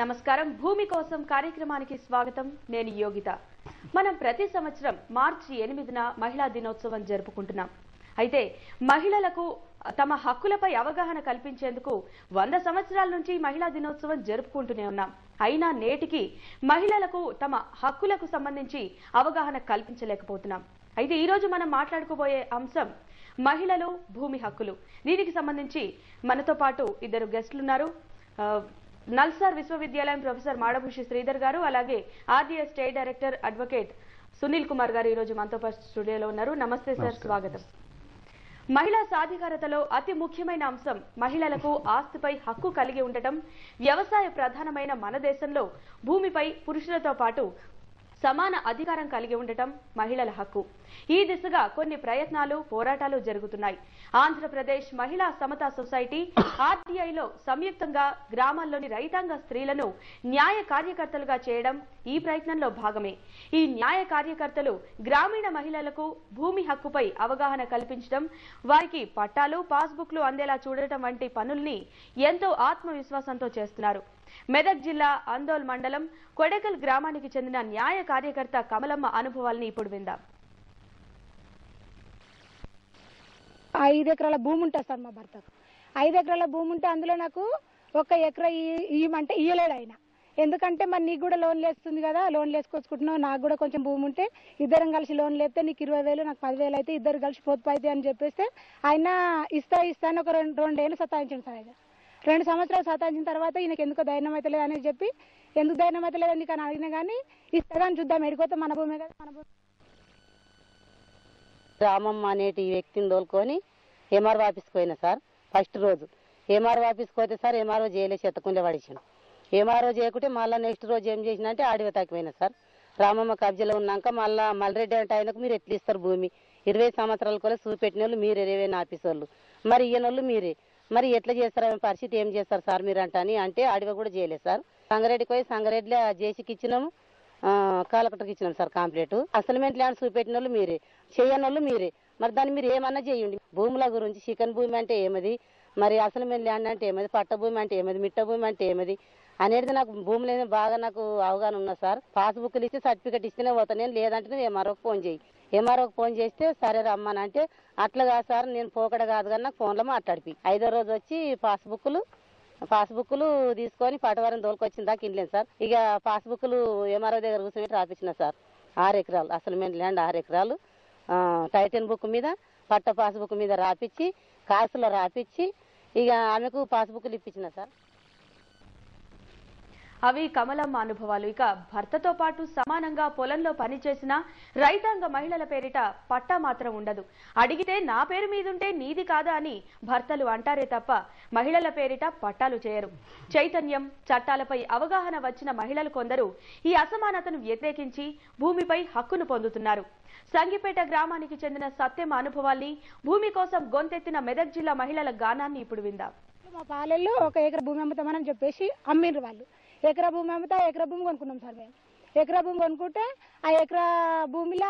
నమస్కారం భూమి కోసం కార్యక్రమానికి స్వాగతం నేను యోగిత మనం ప్రతి సంవత్సరం మార్చి 8న మహిళా దినోత్సవం జరుపుకుంటున్నాం అయితే మహిళలకు తమ హక్కులపై అవగాహన కల్పించేందుకు 100 సంవత్సరాల నుంచి మహిళా దినోత్సవం జరుపుకుంటూనే ఉన్నాం అయినా నేటికి మహిళలకు తమ హక్కులకు సంబంధించి అవగాహన కల్పించలేకపోతున్నాం అయితే ఈ రోజు మనం మాట్లాడుకోబోయే అంశం మహిళలు భూమి హక్కులు దీనికి సంబంధించి మనతో పాటు ఇద్దరు గెస్టులు ఉన్నారు నల్సార్ విశ్వవిద్యాలయం ప్రొఫెసర్ మాడభూషి శ్రీధర్ గారు అలాగే RDS state director advocate Sunil Kumar గారు ఈ రోజు మనతో పాటు స్టూడియోలో ఉన్నారు నమస్తే సార్ స్వాగతం మహిళా సాధికారతలో అతి ముఖ్యమైన అంశం మహిళలకు ఆస్తిపై హక్కు కలిగి ఉండటం వ్యవసాయ ప్రధానమైన మన దేశంలో భూమిపై పురుషులతో పాటు సమాన అధికారం కలిగి ఉండటం మహిళల హక్కు ఈ దిశగా కొన్ని ప్రయత్నాలు పోరాటాలు జరుగుతున్నాయి ఆంధ్రప్రదేశ్ మహిళా సమతా సొసైటీ ఆర్టీఐలో సంయుక్తంగా గ్రామాల్లోని రైతాంగ స్త్రీలను న్యాయ కార్యకర్తలుగా చేయడం ఈ ప్రయత్నంలో భాగమే ఈ న్యాయ కార్యకర్తలు గ్రామీణ మహిళలకు భూమి హక్కుపై అవగాహన కల్పించడం వారికి పట్టాలు పాస్బుక్లు అందేలా చూడటం వంటి పనుల్ని ఎంతో ఆత్మవిశ్వాసంతో చేస్తున్నారు మెదక్ జిల్లా అందోల్ మండలం కొడెకల్ గ్రామానికి చెందిన న్యాయ కార్యకర్త కమలమ్మ అనుభవాల్ని ఇప్పుడు విందాం 5 ఎకరాల భూమి ఉంటుంది సార్ మా భర్తకు 5 ఎకరాల భూమి ఉంటే అందులో నాకు 1 ఎకరా ఇవ్వమంటే ఇయ్యలేడు ఆయన ఎందుకంటే మరి నీకు కూడా లోన్ లేస్తుంది కదా లోన్ లేసుకొచ్చుకుంటున్నావు నాకు కూడా కొంచెం భూమి ఉంటే ఇద్దరం కలిసి లోన్ లేస్తే నీకు 20,000 నాకు 10,000 అయితే ఇద్దరు కలిసి పోతే అని చెప్పేస్తే ఆయన ఇస్తాను ఒక 2 ఏళ్ళు సతాయించాను సార్ ఆయన 2 సంవత్సరాలు సతాయించిన తర్వాత ఈయనకి ఎందుకో ధైర్యం అయితే లేదని చెప్పి ఎందుకు ధైర్యం అయితే లేదని కానీ అడిగినా కానీ ఇస్తారని చూద్దాం ఎడిపోతే మన భూమి కదా మన భూమి రామమ్మ అనేటి వ్యక్తిని తోలుకొని ఎంఆర్ఓ ఆఫీస్కి పోయినా సార్ ఫస్ట్ రోజు ఎంఆర్ఓ ఆఫీస్కి పోతే సార్ ఎంఆర్ఓ చేయలే చెత్తకుండే పడేసాను ఎంఆర్ఓ చేయకుంటే మళ్ళీ నెక్స్ట్ రోజు ఏం చేసిన అంటే ఆడివ తాకిపోయినా సార్ రామమ్మ కబ్జాలో ఉన్నాక మళ్ళీ మల్రెడ్డి అంటే ఆయనకు మీరు ఎట్లా ఇస్తారు భూమి 20 సంవత్సరాల కూడా చూపెట్టిన వాళ్ళు మీరే రేవేనా ఆఫీస్ వాళ్ళు మరి ఈయనోళ్ళు మీరే మరి ఎట్లా చేస్తారు పరిస్థితి ఏం చేస్తారు సార్ మీరు అంటే ఆడివ కూడా చేయలేదు సార్ సంగారెడ్డికి పోయి సంగారెడ్డిలో జేసీకి ఇచ్చినాము కాలకట్టకి ఇచ్చినాం సార్ కంప్లీట్ అసైన్మెంట్ ల్యాండ్ చూపెట్టిన వాళ్ళు మీరే చేయని వాళ్ళు మీరే మరి దాన్ని మీరు ఏమన్నా చేయండి భూముల గురించి చికెన్ భూమి అంటే ఏమది మరి అసైన్మెంట్ ల్యాండ్ అంటే ఏమది పట్ట భూమి అంటే ఏమది మిట్ట భూమి అంటే ఏమది అనేది నాకు భూములు బాగా నాకు అవగాహన ఉన్నా సార్ పాస్బుక్లు ఇచ్చి సర్టిఫికెట్ ఇస్తేనే పోతాను నేను లేదంటే నువ్వు ఎంఆర్ఓకి ఫోన్ చేయి ఎంఆర్ఓకి ఫోన్ చేస్తే సరే రమ్మని అంటే అట్లా కాదు సార్ నేను పోకడ కాదు కానీ నాకు ఫోన్లో మాట్లాడిపి 5వ రోజు వచ్చి పాస్బుక్లు తీసుకొని పటవారం తోలుకొచ్చిన దాకా ఇంట్లేదు సార్ ఇక పాస్బుక్లు ఎంఆర్ఓ దగ్గర కూర్చొని రాపించిన సార్ 6 ఎకరాలు అసైన్మెంట్ ల్యాండ్ 6 ఎకరాలు టైటిల్ బుక్ మీద పట్ట పాస్బుక్ మీద రాపిచ్చి కాసులో రాపిచ్చి ఇక ఆమెకు పాస్బుక్లు ఇప్పించిన సార్ అవి కమలమ్మ అనుభవాలు ఇక భర్తతో పాటు సమానంగా పొలంలో పనిచేసిన రైతాంగ మహిళల పేరిట పట్టా మాత్రం ఉండదు అడిగితే నా పేరు మీదుంటే నీది కాదా అని భర్తలు అంటారే తప్ప మహిళల పేరిట పట్టాలు చేయరు చైతన్యం చట్టాలపై అవగాహన వచ్చిన మహిళలు కొందరు ఈ అసమానతను వ్యతిరేకించి భూమిపై హక్కును పొందుతున్నారు సంగిపేట గ్రామానికి చెందిన సత్యమ్మ అనుభవాల్ని భూమి కోసం గొంతెత్తిన మెదక్ జిల్లా మహిళల గానాన్ని ఇప్పుడు విందాం మా పాలెల్లో 1 ఎకరా భూమి అమ్ముతామని చెప్పేసి అమ్మిండ్రు వాళ్ళు ఎకరా భూమి అమ్మితే ఎకరా భూమి కొనుక్కున్నాం సార్ మేము ఎకరా భూమి కొనుక్కుంటే ఆ ఎకరా భూమిలో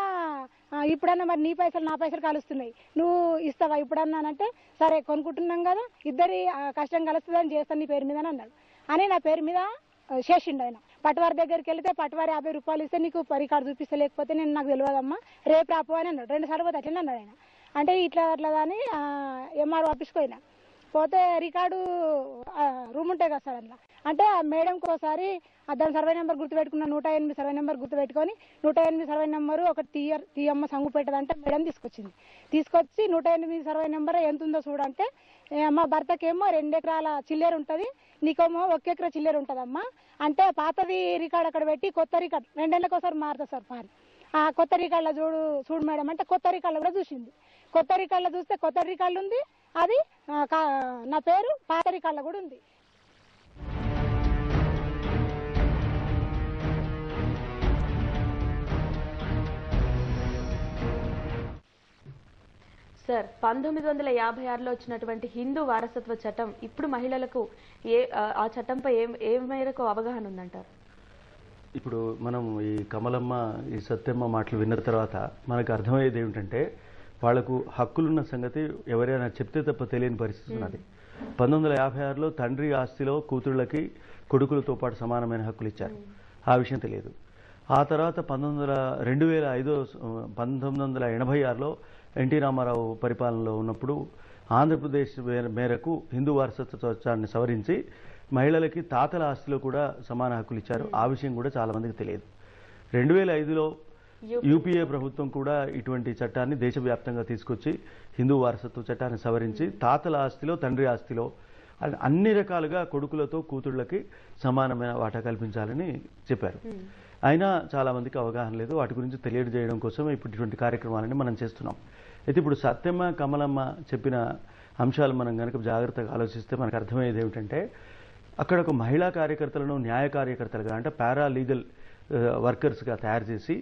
ఇప్పుడన్నా మరి నీ పైసలు నా పైసలు కలుస్తున్నాయి నువ్వు ఇస్తావా ఇప్పుడన్నానంటే సరే కొనుక్కుంటున్నాం కదా ఇద్దరి కష్టం కలుస్తుందని చేస్తాను నీ పేరు మీద అని అన్నాడు అని నా పేరు మీద చేసిండు ఆయన పటవారి దగ్గరికి వెళ్తే పటవారి 50 రూపాయలు ఇస్తే నీకు రికార్డు చూపిస్తే లేకపోతే నేను నాకు తెలియదమ్మా రేపు రాపు అని అన్నాడు 2 సార్లు పోతే అట్లనే అన్నాడు ఆయన అంటే ఇట్లా అట్లా అని ఎంఆర్ఓ ఆఫీస్కి పోయినా పోతే రికార్డు రూమ్ ఉంటాయి కదా సార్ అట్లా అంటే మేడంకి ఒకసారి దాని సర్వే నెంబర్ గుర్తుపెట్టుకున్న 108 సర్వే నెంబర్ గుర్తుపెట్టుకొని 108 సర్వే నెంబరు ఒక తీయమ్మ సంగు పెట్టదంటే మేడం తీసుకొచ్చి 108 సర్వే నెంబర్ ఎంత ఉందో చూడంటే మా భర్తకేమో 2 ఎకరాల చిల్లెరు ఉంటుంది నీకేమో 1 ఎకరా చిల్లెరు ఉంటుందమ్మా అంటే పాతది రికార్డు అక్కడ పెట్టి కొత్త రికార్డు 2 ఏళ్ళకి ఒకసారి మారుతుంది సార్ పారి ఆ కొత్త రికార్డులో చూడు మేడం అంటే కొత్త రికార్డులో కూడా చూసింది కొత్త రికార్డులో చూస్తే కొత్త రికార్డు ఉంది అది నా పేరు పాత రికార్డులో కూడా ఉంది సార్ 1956లో వచ్చినటువంటి హిందూ వారసత్వ చట్టం ఇప్పుడు మహిళలకు ఆ చట్టంపై ఏ మేరకు అవగాహన ఉందంటారు ఇప్పుడు మనం ఈ కమలమ్మ ఈ సత్యమ్మ మాటలు విన్న తర్వాత మనకు అర్థమయ్యేది ఏమిటంటే వాళ్లకు హక్కులున్న సంగతి ఎవరైనా చెప్తే తప్ప తెలియని పరిస్థితి ఉన్నది 1956లో తండ్రి ఆస్తిలో కూతుళ్ళకి కొడుకులతో పాటు సమానమైన హక్కులు ఇచ్చారు. ఆ విషయం తెలియదు. ఆ తర్వాత 1986లో ఎన్టీ రామారావు పరిపాలనలో ఉన్నప్పుడు ఆంధ్రప్రదేశ్ మేరకు హిందూ వారసత్వ చట్టాన్ని సవరించి మహిళలకి తాతల ఆస్తిలో కూడా సమాన హక్కులు ఇచ్చారు. ఆ విషయం కూడా చాలా మందికి తెలియదు. 2005లో యూపీఏ ప్రభుత్వం కూడా ఇటువంటి చట్టాన్ని దేశవ్యాప్తంగా తీసుకొచ్చి హిందూ వారసత్వ చట్టాన్ని సవరించి తాతల ఆస్తిలో తండ్రి ఆస్తిలో అన్ని రకాలుగా కొడుకులతో కూతుళ్ళకి సమానమైన వాటా కల్పించాలని చెప్పారు. అయినా చాలా మందికి అవగాహన లేదు. వాటి గురించి తెలియజేయడం కోసం ఇప్పుడు ఇటువంటి కార్యక్రమాలని మనం చేస్తున్నాం. అయితే ఇప్పుడు సత్యమ్మ కమలమ్మ చెప్పిన అంశాలు మనం కనుక జాగ్రత్తగా ఆలోచిస్తే మనకు అర్థమయ్యేది ఏమిటంటే, అక్కడ ఒక మహిళా కార్యకర్తలను న్యాయ కార్యకర్తలుగా అంటే పారాలీగల్ వర్కర్స్గా తయారు చేసి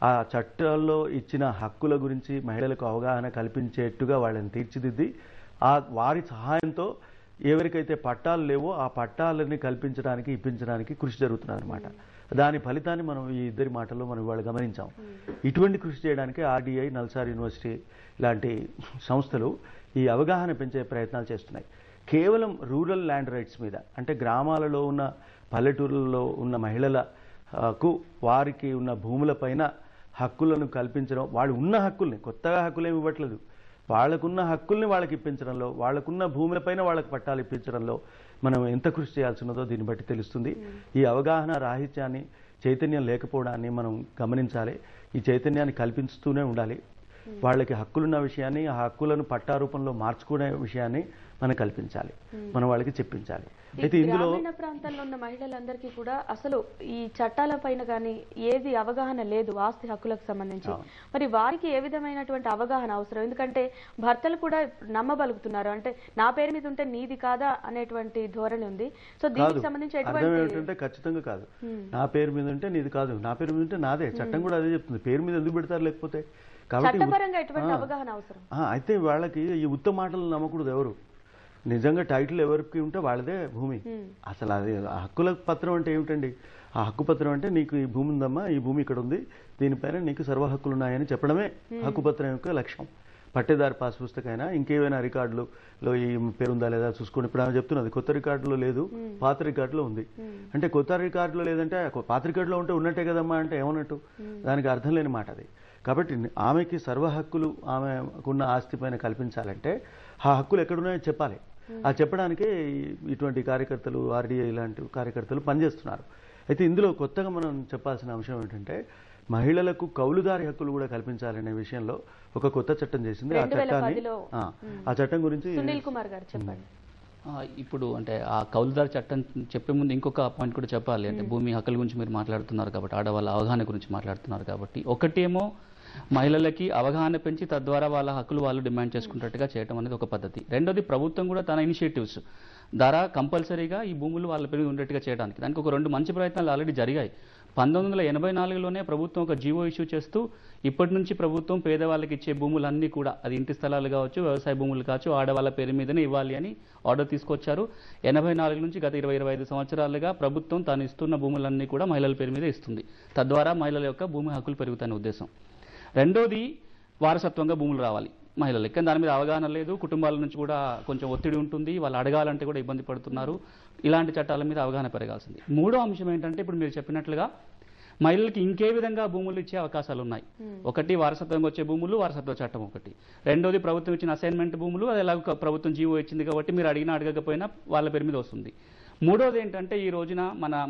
ఆ చట్టాల్లో ఇచ్చిన హక్కుల గురించి మహిళలకు అవగాహన కల్పించేట్టుగా వాళ్ళని తీర్చిదిద్ది వారి సహాయంతో ఎవరికైతే పట్టాలు లేవో ఆ పట్టాలని కల్పించడానికి ఇప్పించడానికి కృషి జరుగుతున్నదన్నమాట. దాని ఫలితాన్ని మనం ఈ ఇద్దరి మాటల్లో మనం ఇవాళ గమనించాం. ఇటువంటి కృషి చేయడానికి ఆర్డీఐ, నల్సార్ యూనివర్సిటీ లాంటి సంస్థలు ఈ అవగాహన పెంచే ప్రయత్నాలు చేస్తున్నాయి. కేవలం రూరల్ ల్యాండ్ రైట్స్ మీద అంటే గ్రామాలలో ఉన్న పల్లెటూరులలో ఉన్న మహిళలకు వారికి ఉన్న భూములపైన హక్కులను కల్పించడం, వాళ్ళు ఉన్న హక్కుల్ని కొత్తగా హక్కులేమి ఇవ్వట్లేదు, వాళ్ళకున్న హక్కుల్ని వాళ్ళకి ఇప్పించడంలో, వాళ్ళకున్న భూములపైన వాళ్ళకి పట్టాలు ఇప్పించడంలో మనం ఎంత కృషి చేయాల్సి ఉన్నదో దీన్ని బట్టి తెలుస్తుంది. ఈ అవగాహన రాహిత్యాన్ని, చైతన్యం లేకపోవడాన్ని మనం గమనించాలి. ఈ చైతన్యాన్ని కల్పిస్తూనే ఉండాలి. వాళ్ళకి హక్కులున్న విషయాన్ని, ఆ హక్కులను పట్టా రూపంలో మార్చుకునే విషయాన్ని మనం కల్పించాలి, మనం వాళ్ళకి చెప్పించాలి. అయితే ఇందులో గ్రామీణ ప్రాంతాల్లో ఉన్న మహిళలందరికీ కూడా అసలు ఈ చట్టాల పైన కానీ ఏది అవగాహన లేదు ఆస్తి హక్కులకు సంబంధించి. మరి వారికి ఏ విధమైనటువంటి అవగాహన అవసరం? ఎందుకంటే భర్తలు కూడా నమ్మబలుగుతున్నారు, అంటే నా పేరు మీద ఉంటే నీది కాదా అనేటువంటి ధోరణి ఉంది. సో దీనికి సంబంధించి ఎటువంటి ఖచ్చితంగా కాదు. నా పేరు మీద ఉంటే నీది కాదు, నా పేరు మీద ఉంటే నాదే. చట్టం కూడా అదే చెప్తుంది. పేరు మీద ఎందుకు పెడతారు లేకపోతే? చట్టపరంగా ఎటువంటి అవగాహన అవసరం? అయితే వాళ్ళకి ఈ ఉత్తమ మాటలు నమ్మకూడదు. ఎవరు నిజంగా టైటిల్ ఎవరికి ఉంటే వాళ్ళదే భూమి. అసలు అది హక్కుల పత్రం అంటే ఏమిటండి? ఆ హక్కు పత్రం అంటే నీకు ఈ భూమి ఉందమ్మా, ఈ భూమి ఇక్కడ ఉంది, దీనిపైన నీకు సర్వ హక్కులు ఉన్నాయని చెప్పడమే హక్కు పత్రం యొక్క లక్ష్యం. పట్టేదారి పాస్ పుస్తకైనా ఇంకేమైనా రికార్డులో ఈ పేరుందా లేదా చూసుకోండి. ఇప్పుడు ఆమె చెప్తున్నది కొత్త రికార్డులో లేదు, పాత రికార్డులో ఉంది. అంటే కొత్త రికార్డులో లేదంటే పాత రికార్డులో ఉంటే ఉన్నట్టే కదమ్మా అంటే ఏమన్నట్టు? దానికి అర్థం లేని మాట అది. కాబట్టి ఆమెకి సర్వ హక్కులు ఆమెకున్న ఆస్తి పైన కల్పించాలంటే ఆ హక్కులు ఎక్కడున్నాయో చెప్పాలి. ఆ చెప్పడానికే ఇటువంటి కార్యకర్తలు, ఆర్డీఐ లాంటి కార్యకర్తలు పనిచేస్తున్నారు. అయితే ఇందులో కొత్తగా మనం చెప్పాల్సిన అంశం ఏంటంటే, మహిళలకు కౌలుదారి హక్కులు కూడా కల్పించాలనే విషయంలో ఒక కొత్త చట్టం చేసింది. ఆ చట్టం గురించి సునీల్ కుమార్ గారు చెప్పండి. ఇప్పుడు అంటే ఆ కౌలుదారి చట్టం చెప్పే ముందు ఇంకొక పాయింట్ కూడా చెప్పాలి. అంటే భూమి హక్కుల గురించి మీరు మాట్లాడుతున్నారు కాబట్టి, ఆడవాళ్ళ అవగాహన గురించి మాట్లాడుతున్నారు కాబట్టి, ఒకటేమో మహిళలకి అవగాహన పెంచి తద్వారా వాళ్ళ హక్కులు వాళ్ళు డిమాండ్ చేసుకున్నట్టుగా చేయడం అనేది ఒక పద్ధతి. రెండోది ప్రభుత్వం కూడా తన ఇనిషియేటివ్స్ ద్వారా కంపల్సరీగా ఈ భూములు వాళ్ళ పేరు ఉండేట్టుగా చేయడానికి దానికి ఒక 2 మంచి ప్రయత్నాలు ఆల్రెడీ జరిగాయి. 1984లోనే ప్రభుత్వం ఒక జీవో ఇష్యూ చేస్తూ ఇప్పటి నుంచి ప్రభుత్వం పేదవాళ్ళకి ఇచ్చే భూములన్నీ కూడా, అది ఇంటి స్థలాలు కావచ్చు, వ్యవసాయ భూములు కావచ్చు, ఆడవాళ్ళ పేరు మీదనే ఇవ్వాలి అని ఆర్డర్ తీసుకొచ్చారు. 84 నుంచి గత 20-25 సంవత్సరాలుగా ప్రభుత్వం తాను ఇస్తున్న భూములన్నీ కూడా మహిళల పేరు మీద ఇస్తుంది. తద్వారా మహిళల యొక్క భూమి హక్కులు పెరుగుతాయనే ఉద్దేశం. రెండోది వారసత్వంగా భూములు రావాలి మహిళలకి. కానీ దాని మీద అవగాహన లేదు. కుటుంబాల నుంచి కూడా కొంచెం ఒత్తిడి ఉంటుంది, వాళ్ళు అడగాలంటే కూడా ఇబ్బంది పడుతున్నారు. ఇలాంటి చట్టాల మీద అవగాహన పెరగాల్సింది. మూడో అంశం ఏంటంటే, ఇప్పుడు మీరు చెప్పినట్లుగా మహిళలకి ఇంకే విధంగా భూములు ఇచ్చే అవకాశాలు ఉన్నాయి. ఒకటి వారసత్వంగా వచ్చే భూములు, వారసత్వ చట్టం ఒకటి. రెండోది ప్రభుత్వం ఇచ్చిన అసైన్మెంట్ భూములు, అది ఎలాగో ప్రభుత్వం జీవో ఇచ్చింది కాబట్టి మీరు అడిగినా అడగకపోయినా వాళ్ళ పేరు మీద వస్తుంది. మూడోది ఏంటంటే, ఈ రోజున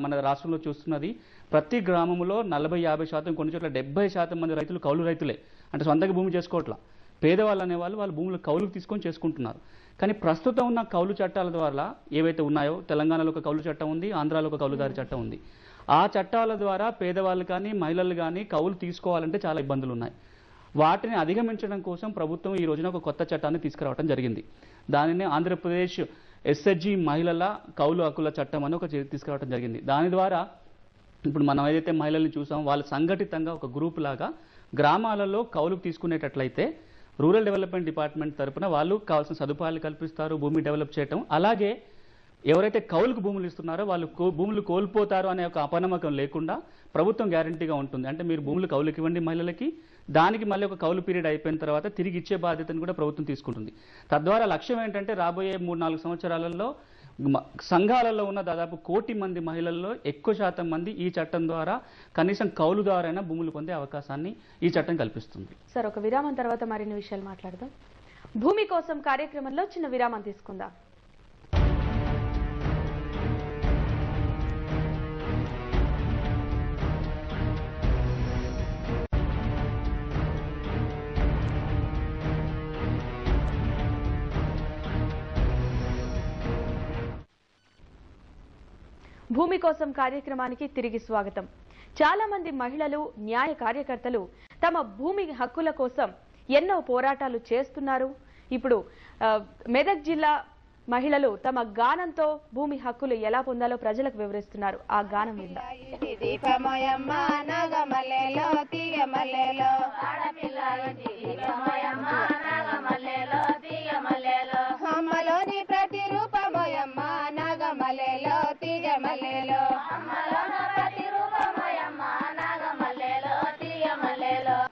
మన రాష్ట్రంలో చూస్తున్నది ప్రతి గ్రామంలో 40-50%, కొన్ని చోట్ల 70% మంది రైతులు కౌలు రైతులే. అంటే సొంతంగా భూమి చేసుకోవట్లా. పేదవాళ్ళు అనేవాళ్ళు వాళ్ళ భూములు కౌలుకు తీసుకొని చేసుకుంటున్నారు. కానీ ప్రస్తుతం ఉన్న కౌలు చట్టాల ద్వారా ఏవైతే ఉన్నాయో, తెలంగాణలో ఒక కౌలు చట్టం ఉంది, ఆంధ్రాలో ఒక కౌలుదారి చట్టం ఉంది. ఆ చట్టాల ద్వారా పేదవాళ్ళు కానీ మహిళలు కానీ కౌలు తీసుకోవాలంటే చాలా ఇబ్బందులు ఉన్నాయి. వాటిని అధిగమించడం కోసం ప్రభుత్వం ఈ రోజున ఒక కొత్త చట్టాన్ని తీసుకురావడం జరిగింది. దానిని ఆంధ్రప్రదేశ్ ఎస్హెచ్జి మహిళల కౌలు హక్కుల చట్టం అని తీసుకురావడం జరిగింది. దాని ద్వారా ఇప్పుడు మనం ఏదైతే మహిళల్ని చూసామో వాళ్ళు సంఘటితంగా ఒక గ్రూప్ లాగా గ్రామాలలో కౌలుకు తీసుకునేటట్లయితే రూరల్ డెవలప్మెంట్ డిపార్ట్మెంట్ తరఫున వాళ్ళు కావాల్సిన సదుపాయాలు కల్పిస్తారు, భూమి డెవలప్ చేయటం. అలాగే ఎవరైతే కౌలుకు భూములు ఇస్తున్నారో వాళ్ళు భూములు కోల్పోతారు అనే ఒక అపనమ్మకం లేకుండా ప్రభుత్వం గ్యారంటీగా ఉంటుంది. అంటే మీరు భూములు కౌలుకి ఇవ్వండి మహిళలకి, దానికి మళ్ళీ ఒక కౌలు పీరియడ్ అయిపోయిన తర్వాత తిరిగి ఇచ్చే బాధ్యతను కూడా ప్రభుత్వం తీసుకుంటుంది. తద్వారా లక్ష్యం ఏంటంటే రాబోయే 3-4 సంవత్సరాలలో సంఘాలలో ఉన్న దాదాపు 1 కోటి మంది మహిళల్లో ఎక్కువ శాతం మంది ఈ చట్టం ద్వారా కనీసం కౌలు ద్వారైనా భూములు పొందే అవకాశాన్ని ఈ చట్టం కల్పిస్తుంది. సార్, ఒక విరామం తర్వాత మరిన్ని విషయాలు మాట్లాడదాం. భూమి కోసం కార్యక్రమంలో చిన్న విరామం తీసుకుందాం. భూమి కోసం కార్యక్రమానికి తిరిగి స్వాగతం. చాలా మంది మహిళలు, న్యాయ కార్యకర్తలు తమ భూమి హక్కుల కోసం ఎన్నో పోరాటాలు చేస్తున్నారు. ఇప్పుడు మెదక్ జిల్లా మహిళలు తమ గానంతో భూమి హక్కులు ఎలా పొందాలో ప్రజలకు వివరిస్తున్నారు. ఆ గానం విందాం.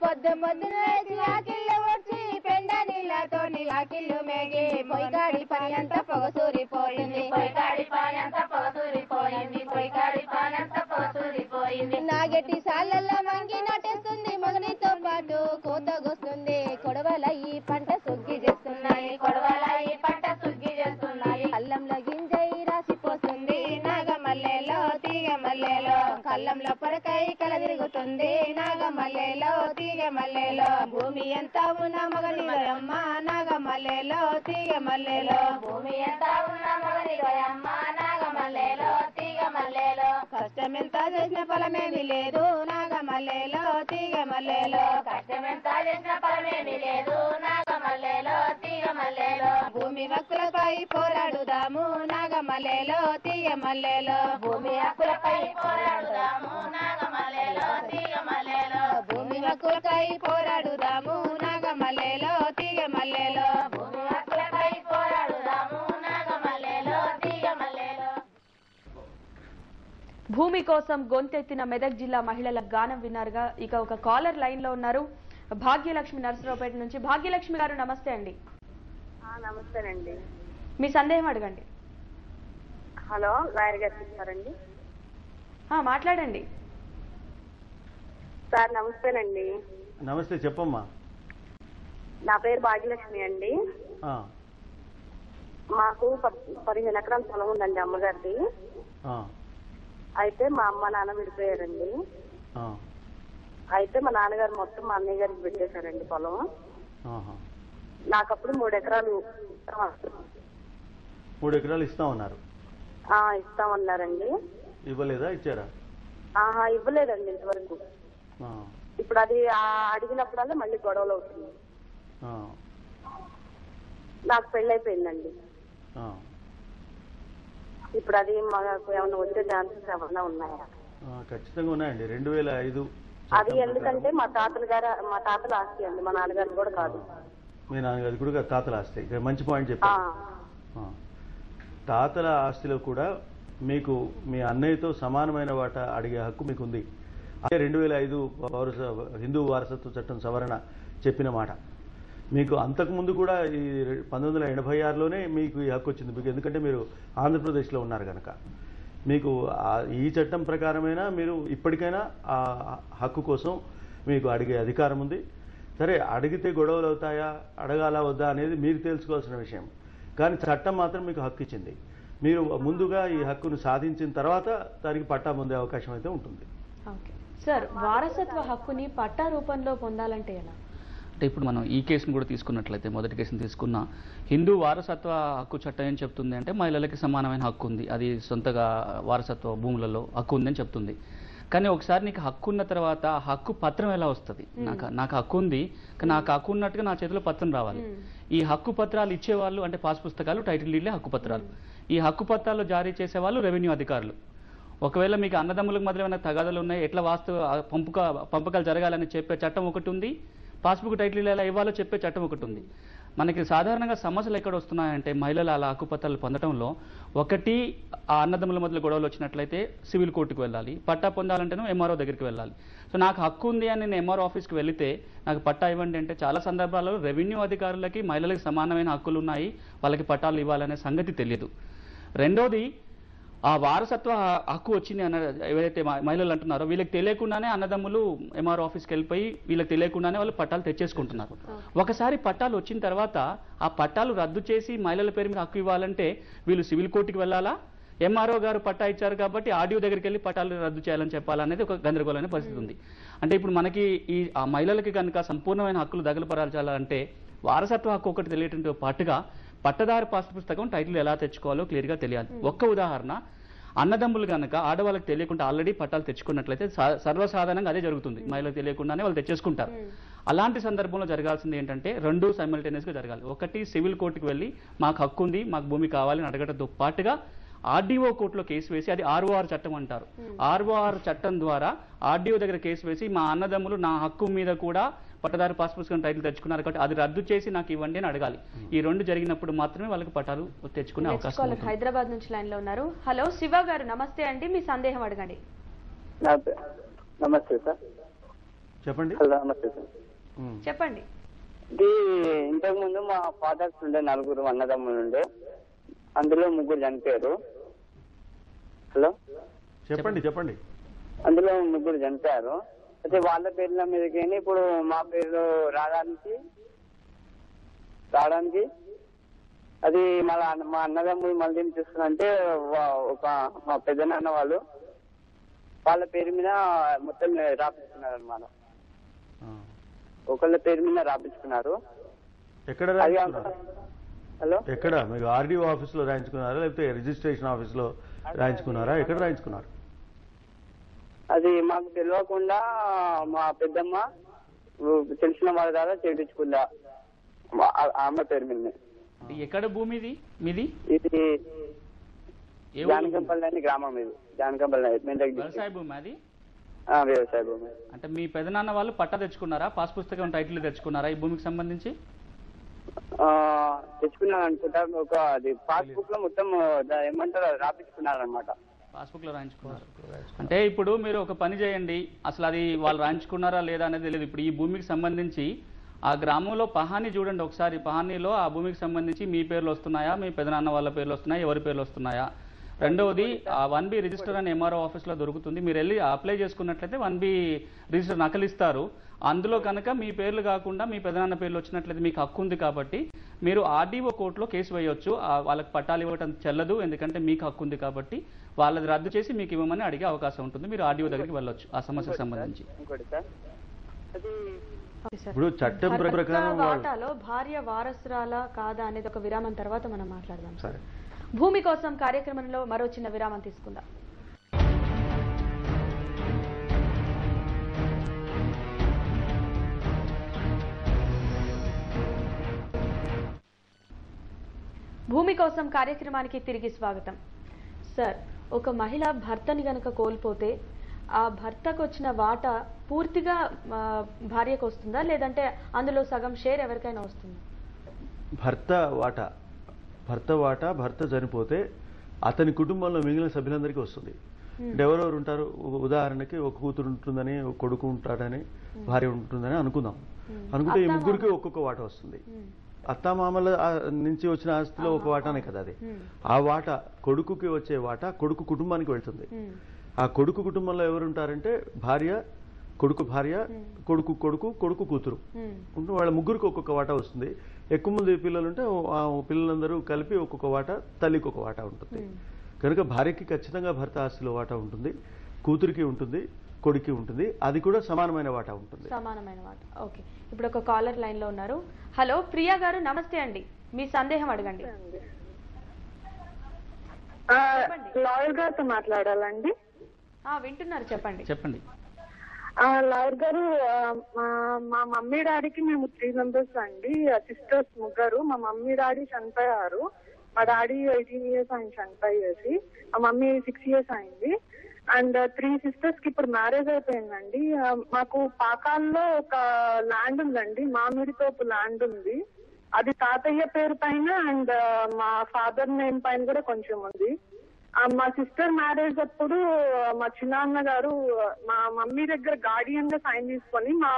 పొద్దు పొద్దున ఆకిళ్ళు వచ్చి పెండ నీళ్ళతో ఆకిళ్ళు మేగి పొయ్యిగాడి పని అంతా పొగసూరిపోయింది. నాగెట్టి సాళ్ళల్లో మంగి నాటేస్తుంది, మగనితో పాటు కోతగొస్తుంది. కొడవల ఈ పంట సుగ్గి చేస్తున్నాయి, అల్లంలో గింజై రాసిపోతుంది. నాగమల్లెలో తీగ మల్లెలో కల్లంలో పరకై కల తిరుగుతుంది. నాగమల్లెలో తీగ మల్లెలో భూమి ఎంత ఉన్నా మగనిగయమ్మ. నాగమల్లెలో తీగ మల్లెలో భూమి ఎంత ఉన్నా మగనిగయమ్మ. నాగమల్లెలో తీగ మల్లెలో కష్టం ఎంత చేసిన ఫలమేమి లేదు. నాగమల్లెలో తీగ మల్లెలో కష్టం ఎంత చేసిన ఫలమేమి లేదు. నాగమల్లెలో తీగ మల్లెలో భూమి హక్కులపై పోరాడుదాము. నాగమల్లెలో తీగ మల్లెలో భూమి హక్కులపై పోరాడుదాము. నాగమల్లెలో తీగ మల్లెలో భూమి హక్కులపై పోరాడుదాము. నాగమల్లెలో తీగ మల్లెలో భూమి హక్కులపై పోరాడుదాము. నాగమల్లెలో తీగ మల్లెలో. భూమి కోసం గొంతెత్తిన మెదక్ జిల్లా మహిళల గానం విన్నారుగా. ఇక ఒక కాలర్ లైన్ లో ఉన్నారు, భాగ్యలక్ష్మి, నర్సరావుపేట నుంచి. భాగ్యలక్ష్మి గారు, నమస్తే అండి. నమస్తేనండి. మీ సందేహం అడగండి. హలో, లాయర్ గారు చెప్తారండి. మాట్లాడండి సార్. నమస్తేనండి. నమస్తే, చెప్పమ్మా. నా పేరు భాగ్యలక్ష్మి అండి. మాకు 15 ఎకరాల పొలం ఉందండి అమ్మగారిది. అయితే మా అమ్మ నాన్న విడిపోయారండి. అయితే మా నాన్నగారు మొత్తం మా అన్నయ్య గారికి పెట్టేశారండి పొలం. నాకప్పుడు 3 ఎకరాలు 3 ఎకరాలు ఇస్తామన్నారు. ఇస్తామన్నారండి. ఇవ్వలేదా? ఇచ్చారా? ఇవ్వలేదండి ఇంతవరకు. ఇప్పుడు అది అడిగినప్పుడల్లా మళ్ళీ గొడవలు అవుతుంది. నాకు పెళ్ళైపోయిందండి. ఇప్పుడు అది మాకు ఏమన్నా వచ్చే ఛాన్సెస్ ఏమన్నా ఉన్నాయా? ఖచ్చితంగా ఉన్నాయండి. 2005 అది ఎందుకంటే మా తాతల ఆస్తి అండి, మా నాన్నగారు కూడా కాదు. మీ నాన్నగారి కూడా తాతల ఆస్తి. మంచి పాయింట్ చెప్పారు. తాతల ఆస్తిలో కూడా మీకు మీ అన్నయ్యతో సమానమైన వాటా అడిగే హక్కు మీకు ఉంది. అదే 2005 హిందూ వారసత్వ చట్టం సవరణ చెప్పిన మాట. మీకు అంతకుముందు కూడా ఈ 1986లోనే మీకు ఈ హక్కు వచ్చింది మీకు. ఎందుకంటే మీరు ఆంధ్రప్రదేశ్లో ఉన్నారు కనుక మీకు ఈ చట్టం ప్రకారమైనా మీరు ఇప్పటికైనా ఆ హక్కు కోసం మీకు అడిగే అధికారం ఉంది. సరే, అడిగితే గొడవలు అవుతాయా, అడగాల వద్దా అనేది మీరు తెలుసుకోవాల్సిన విషయం. కానీ చట్టం మాత్రం మీకు హక్కు ఇచ్చింది. మీరు ముందుగా ఈ హక్కును సాధించిన తర్వాత దానికి పట్టా పొందే అవకాశం అయితే ఉంటుంది. సార్, వారసత్వ హక్కుని పట్టా రూపంలో పొందాలంటే ఎలా? అంటే ఇప్పుడు మనం ఈ కేసును కూడా తీసుకున్నట్లయితే, మొదటి కేసును తీసుకున్న హిందూ వారసత్వ హక్కు చట్టం ఏం చెప్తుంది అంటే మహిళలకి సమానమైన హక్కు ఉంది, అది సొంతగా వారసత్వ భూములలో హక్కు ఉందని చెప్తుంది. కానీ ఒకసారి నీకు హక్కు ఉన్న తర్వాత ఆ హక్కు పత్రం ఎలా వస్తుంది? నాకు హక్కు ఉంది, కానీ నాకు హక్కు ఉన్నట్టుగా నా చేతిలో పత్రం రావాలి. ఈ హక్కు పత్రాలు ఇచ్చేవాళ్ళు అంటే పాస్ పుస్తకాలు, టైటిల్ డీడ్లే హక్కు పత్రాలు. ఈ హక్కు పత్రాలు జారీ చేసేవాళ్ళు రెవెన్యూ అధికారులు. ఒకవేళ మీకు అన్నదమ్ములకు మధ్య ఏమైనా తగాదాలు ఉన్నాయి, ఎట్లా పంపకాలు జరగాలని చెప్పే చట్టం ఒకటి ఉంది, పాస్బుక్ టైటిల్ ఎలా ఇవ్వాలో చెప్పే చట్టం ఒకటి ఉంది. మనకి సాధారణంగా సమస్యలు ఎక్కడ వస్తున్నాయంటే మహిళలు అలా హక్కుపత్రాలు పొందడంలో ఒకటి ఆ అన్నదమ్ముల మధ్య గొడవలు వచ్చినట్లయితే సివిల్ కోర్టుకు వెళ్ళాలి, పట్టా పొందాలంటేనే ఎంఆర్ఓ దగ్గరికి వెళ్ళాలి. సో నాకు హక్కు ఉంది అని నేను ఎంఆర్ఓ ఆఫీస్కి వెళితే నాకు పట్టా ఇవ్వండి అంటే చాలా సందర్భాల్లో రెవెన్యూ అధికారులకి మహిళలకు సమానమైన హక్కులు ఉన్నాయి, వాళ్ళకి పట్టాలు ఇవ్వాలనే సంగతి తెలియదు. రెండోది ఆ వారసత్వ హక్కు వచ్చింది అన్న ఎవరైతే మహిళలు అంటున్నారో వీళ్ళకి తెలియకుండానే అన్నదమ్ములు ఎంఆర్ఓ ఆఫీస్కి వెళ్ళిపోయి వీళ్ళకి తెలియకుండానే వాళ్ళు పట్టాలు తెచ్చేసుకుంటున్నారు. ఒకసారి పట్టాలు వచ్చిన తర్వాత ఆ పట్టాలు రద్దు చేసి మహిళల పేరు మీద హక్కు ఇవ్వాలంటే వీళ్ళు సివిల్ కోర్టుకి వెళ్ళాలా, ఎంఆర్ఓ గారు పట్టా ఇచ్చారు కాబట్టి ఆర్డీఓ దగ్గరికి వెళ్ళి పట్టాలు రద్దు చేయాలని చెప్పాలనేది ఒక గందరగోళమైన పరిస్థితి ఉంది. అంటే ఇప్పుడు మనకి ఆ మహిళలకి కనుక సంపూర్ణమైన హక్కులు దగలపరాల్చాలంటే వారసత్వ హక్కు ఒకటి తెలియటంతో పాటుగా పట్టదారు పాస్ పుస్తకం టైటిల్ ఎలా తెచ్చుకోవాలో క్లియర్గా తెలియాలి. ఒక్క ఉదాహరణ, అన్నదమ్ములు కనుక ఆడవాళ్ళకి తెలియకుండా ఆల్రెడీ పట్టాలు తెచ్చుకున్నట్లయితే సర్వసాధారణంగా అదే జరుగుతుంది, మహిళలకు తెలియకుండానే వాళ్ళు తెచ్చేసుకుంటారు. అలాంటి సందర్భంలో జరగాల్సింది ఏంటంటే రెండు సైమల్టేనియస్గా జరగాలి. ఒకటి సివిల్ కోర్టుకు వెళ్ళి మాకు హక్కు ఉంది, మాకు భూమి కావాలని అడగడంతో పాటుగా ఆర్డీఓ కోర్టులో కేసు వేసి, అది ఆర్ఓఆర్ చట్టం అంటారు, ఆర్ఓఆర్ చట్టం ద్వారా ఆర్డీఓ దగ్గర కేసు వేసి మా అన్నదమ్ములు నా హక్కు మీద కూడా పట్టదారు పాస్ పుస్తకం టైటిల్ తెచ్చుకున్నారు కాబట్టి అది రద్దు చేసి నాకు ఇవ్వండి అని అడగాలి. ఈ రెండు జరిగినప్పుడు మాత్రమే వాళ్ళకి పట్టాలు తెచ్చుకునే అవకాశం ఉంది. హైదరాబాద్ నుంచి లైన్ లో ఉన్నారు. హలో శివ గారు, నమస్తే అండి, మీ సందేహం అడగండి. నమస్తే సార్. చెప్పండి. నమస్తే సార్. చెప్పండి. ఇది ఇంతకు ముందు మా ఫాదర్స్ ఉండే 4 అన్నదమ్ములు ఉండే, అందులో 3 చనిపోయారు. హలో చెప్పండి చెప్పండి. అందులో 3 చనిపోయారు. అయితే వాళ్ళ పేర్ల మీదకి ఇప్పుడు మా పేరు రావడానికి అది మళ్ళీ మా అన్నదమ్ములు మళ్ళీ ఏం చేస్తున్నారంటే ఒక మా పెద్దనాన్న వాళ్ళ పేరు మీద మొత్తం రాపించుకున్నారు అన్నమాట. ఒకళ్ళ పేరు మీద రాపించుకున్నారు. ఎక్కడ హలో ఎక్కడ మీకు ఆర్డీఓ ఆఫీస్ లో రాయించుకున్నారా లేకపోతే రిజిస్ట్రేషన్ ఆఫీస్ లో రాయించుకున్నారా? ఎక్కడ రాయించుకున్నారు? అది మాకు తెలియకుండా మా పెద్దమ్మ తెలిసిన వాళ్ళ ద్వారా చేయించుకుందా ఆమె పేరు మీద. ఎక్కడ భూమి ఇది మీది? ఇది జానకంపల్లి అని గ్రామం. ఇది జానకంపల్లి వ్యవసాయ భూమి అది? వ్యవసాయ భూమి. అంటే మీ పెదనాన్న వాళ్ళు పట్టా తెచ్చుకున్నారా, పాస్ పుస్తకం టైటిల్ తెచ్చుకున్నారా ఈ భూమికి సంబంధించి? తెచ్చుకున్నాను అనుకుంటా. ఒక అది పాస్బుక్ లో మొత్తం ఏమంటారు రాపించుకున్నారు అనమాట. పాస్బుక్ లో రాయించుకున్నారు. అంటే ఇప్పుడు మీరు ఒక పని చేయండి, అసలు అది వాళ్ళు రాయించుకున్నారా లేదా అనేది తెలియదు. ఇప్పుడు ఈ భూమికి సంబంధించి ఆ గ్రామంలో పహానీ చూడండి ఒకసారి. పహానీలో ఆ భూమికి సంబంధించి మీ పేర్లు వస్తున్నాయా, మీ పెదనాన్న వాళ్ళ పేర్లు వస్తున్నాయా, ఎవరి పేర్లు వస్తున్నాయా? రెండవది ఆ 1B రిజిస్టర్ అని ఎంఆర్ఓ ఆఫీస్లో దొరుకుతుంది, మీరు వెళ్ళి అప్లై చేసుకున్నట్లయితే 1B రిజిస్టర్ నకలిస్తారు. అందులో కనుక మీ పేర్లు కాకుండా మీ పెదనాన్న పేర్లు వచ్చినట్లయితే మీకు హక్కు ఉంది కాబట్టి మీరు ఆర్డీఓ కోర్టులో కేసు వేయొచ్చు. వాళ్ళకి పట్టాలు ఇవ్వటం చెల్లదు, ఎందుకంటే మీకు హక్కు ఉంది కాబట్టి వాళ్ళది రద్దు చేసి మీకు ఇవ్వమని అడిగే అవకాశం ఉంటుంది. మీరు ఆర్డీఓ దగ్గరికి వెళ్ళొచ్చు ఆ సమస్యకు సంబంధించి. ఇప్పుడు చట్టం ప్రకారం వాటాలో భార్య వారసురాల కాదా అనేది ఒక విరామం తర్వాత మనం మాట్లాడదాం. సరే, భూమి కోసం కార్యక్రమంలో మరో చిన్న విరామం తీసుకుందాం. భూమి కోసం కార్యక్రమానికి తిరిగి స్వాగతం. సార్, ఒక మహిళ భర్తని గనక కోల్పోతే ఆ భర్తకు వచ్చిన వాటా పూర్తిగా భార్యకు వస్తుందా, లేదంటే అందులో సగం షేర్ ఎవరికైనా వస్తుందా? భర్త చనిపోతే అతని కుటుంబంలో మిగిలిన సభ్యులందరికీ వస్తుంది. అంటే ఎవరెవరు ఉంటారు? ఉదాహరణకి ఒక కూతురు ఉంటుందని, ఒక కొడుకు ఉంటాడని, భార్య ఉంటుందని అనుకుందాం. అనుకుంటే ఈ ముగ్గురికి ఒక్కొక్క వాటా వస్తుంది. అత్తామామల నుంచి వచ్చిన ఆస్తిలో ఒక వాటానే కదా అది. ఆ వాటా కొడుకుకి వచ్చే వాటా కొడుకు కుటుంబానికి వెళ్తుంది. ఆ కొడుకు కుటుంబంలో ఎవరు ఉంటారంటే భార్య, కొడుకు భార్య, కొడుకు కొడుకు, కొడుకు కూతురు ఉంటే వాళ్ళ ముగ్గురికి ఒక్కొక్క వాటా వస్తుంది. ఎక్కువ మంది పిల్లలుంటే ఆ పిల్లలందరూ కలిపి ఒక్కొక్క వాటా, తల్లికి ఒక వాటా ఉంటుంది. కనుక భార్యకి ఖచ్చితంగా భర్త ఆస్తిలో వాటా ఉంటుంది, కూతురికి ఉంటుంది, కొడుకు ఉంటుంది. అది కూడా సమానమైన వాటా ఉంటుంది. సమానమైన వాటా. ఓకే, ఇప్పుడు ఒక కాలర్ లైన్ లో ఉన్నారు. హలో ప్రియా గారు, నమస్తే అండి, మీ సందేహం అడగండి. లాయర్ గారితో మాట్లాడాలండి. వింటున్నారు, చెప్పండి. చెప్పండి. లాయర్ గారు, మా మమ్మీ డాడీకి మేము 3 మెంబర్స్ అండి, సిస్టర్స్ 3. మా మమ్మీ డాడీ చనిపోయారు. మా డాడీ 18 years ఆయన చనిపోయేసి, మా మమ్మీ 6 years అయింది. అండ్ 3 సిస్టర్స్ కి ఇప్పుడు మ్యారేజ్ అయిపోయిందండి. మాకు పాకాల్లో ఒక ల్యాండ్ ఉందండి, మామిడి తోపు ల్యాండ్ ఉంది. అది తాతయ్య పేరు పైన అండ్ మా ఫాదర్ నేమ్ పైన కూడా కొంచెం ఉంది. మా సిస్టర్ మ్యారేజ్ అప్పుడు మా చిన్నాన్న గారు మా మమ్మీ దగ్గర గార్డియన్ గా సైన్ తీసుకొని, మా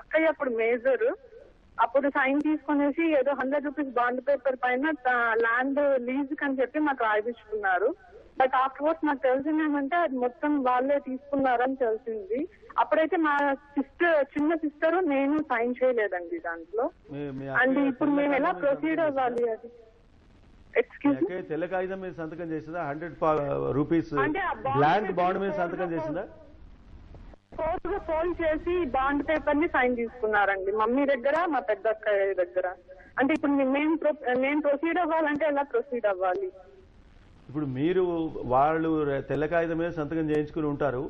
అక్కయ్య అప్పుడు మేజర్, అప్పుడు సైన్ తీసుకునేసి ఏదో 100 రూపీస్ బాండ్ పేపర్ పైన ల్యాండ్ లీజ్ అని చెప్పి మాకు రాయించుకున్నారు. బట్ ఆఫ్టర్వర్డ్స్ నాకు తెలిసింది ఏమంటే అది మొత్తం వాళ్ళే తీసుకున్నారని తెలిసింది. అప్పుడైతే మా చిన్న సిస్టర్ నేను సైన్ చేయలేదండి దాంట్లో. అండ్ ఇప్పుడు మేము ఎలా ప్రొసీడ్ అవ్వాలి? అది తెల్ల కాగితం మీద సంతకం చేసిందా? 100 రూపీస్ బ్లాంక్ బాండ్ మీద సంతకం చేసిందా? ఫోన్ చేసి బాండ్ పేపర్ ని సైన్ తీసుకున్నారండి మమ్మీ దగ్గర, మా పెద్ద అక్కయ్య దగ్గర. అంటే ఇప్పుడు మేము ప్రొసీడ్ అవ్వాలంటే ఎలా ప్రొసీడ్ అవ్వాలి? ఇప్పుడు మీరు వాళ్ళు తెల్ల కాగితం మీద సంతకం చేయించుకుని ఉంటారు,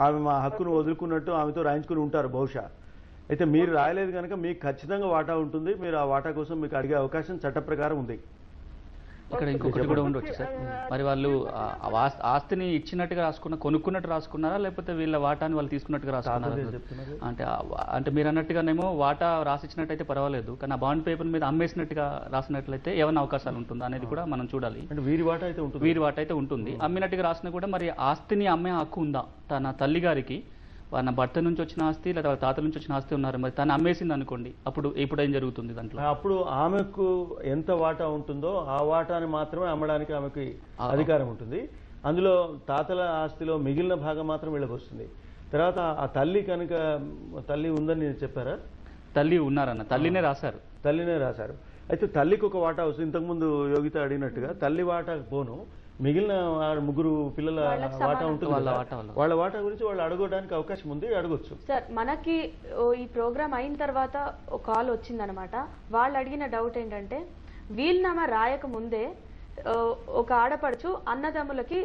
ఆమె మా హక్కును వదులుకున్నట్టు ఆమెతో రాయించుకుని ఉంటారు బహుశా. అయితే మీరు రాయలేదు కనుక మీకు ఖచ్చితంగా వాటా ఉంటుంది. మీరు ఆ వాటా కోసం మీకు అడిగే అవకాశం చట్ట ప్రకారం ఉంది. ఇక్కడ ఇంకొకటి కూడా ఉండొచ్చు సార్. మరి వాళ్ళు ఆస్తిని ఇచ్చినట్టుగా కొనుక్కున్నట్టు రాసుకున్నారా, లేకపోతే వీళ్ళ వాటాని వాళ్ళు తీసుకున్నట్టుగా రాసుకున్నారా? అంటే మీరు అన్నట్టుగానేమో వాటా రాసిచ్చినట్టయితే పర్వాలేదు, కానీ ఆ బాండ్ పేపర్ మీద అమ్మేసినట్టుగా రాసినట్లయితే ఏమైనా అవకాశాలు ఉంటుందా అనేది కూడా మనం చూడాలి. అంటే వీరి వాటా అయితే ఉంటుంది. అమ్మినట్టుగా రాసినా కూడా మరి ఆస్తిని అమ్మే హక్కు ఉందా? తన తల్లి గారికి వాళ్ళ భర్త నుంచి వచ్చిన ఆస్తి లేదా వాళ్ళ తాతల నుంచి వచ్చిన ఆస్తి ఉన్నారు, మరి తను అమ్మేసింది అనుకోండి, ఇప్పుడు ఏం జరుగుతుంది దాంట్లో? అప్పుడు ఆమెకు ఎంత వాటా ఉంటుందో ఆ వాటాని మాత్రమే అమ్మడానికి ఆమెకి అధికారం ఉంటుంది. అందులో తాతల ఆస్తిలో మిగిలిన భాగం మాత్రం వీళ్ళకి వస్తుంది. తర్వాత ఆ తల్లి కనుక తల్లి ఉందని చెప్పారా? తల్లి ఉన్నారన్న, తల్లినే రాశారు. అయితే తల్లికి ఒక వాటా వస్తుంది. ఇంతకుముందు యోగిత అడిగినట్టుగా తల్లి వాటా పోను, మిగిలిన 3 పిల్లల వాటా ఉంటుంది. వాళ్ళ వాటా గురించి వాళ్ళు అడగడానికి అవకాశం ఉంది, అడగొచ్చు. సార్, మనకి ఈ ప్రోగ్రామ్ అయిన తర్వాత ఒక కాల్ వచ్చిందనమాట. వాళ్ళు అడిగిన డౌట్ ఏంటంటే, వీలునామా రాయక ముందే ఒక ఆడపడుచు అన్నదమ్ములకి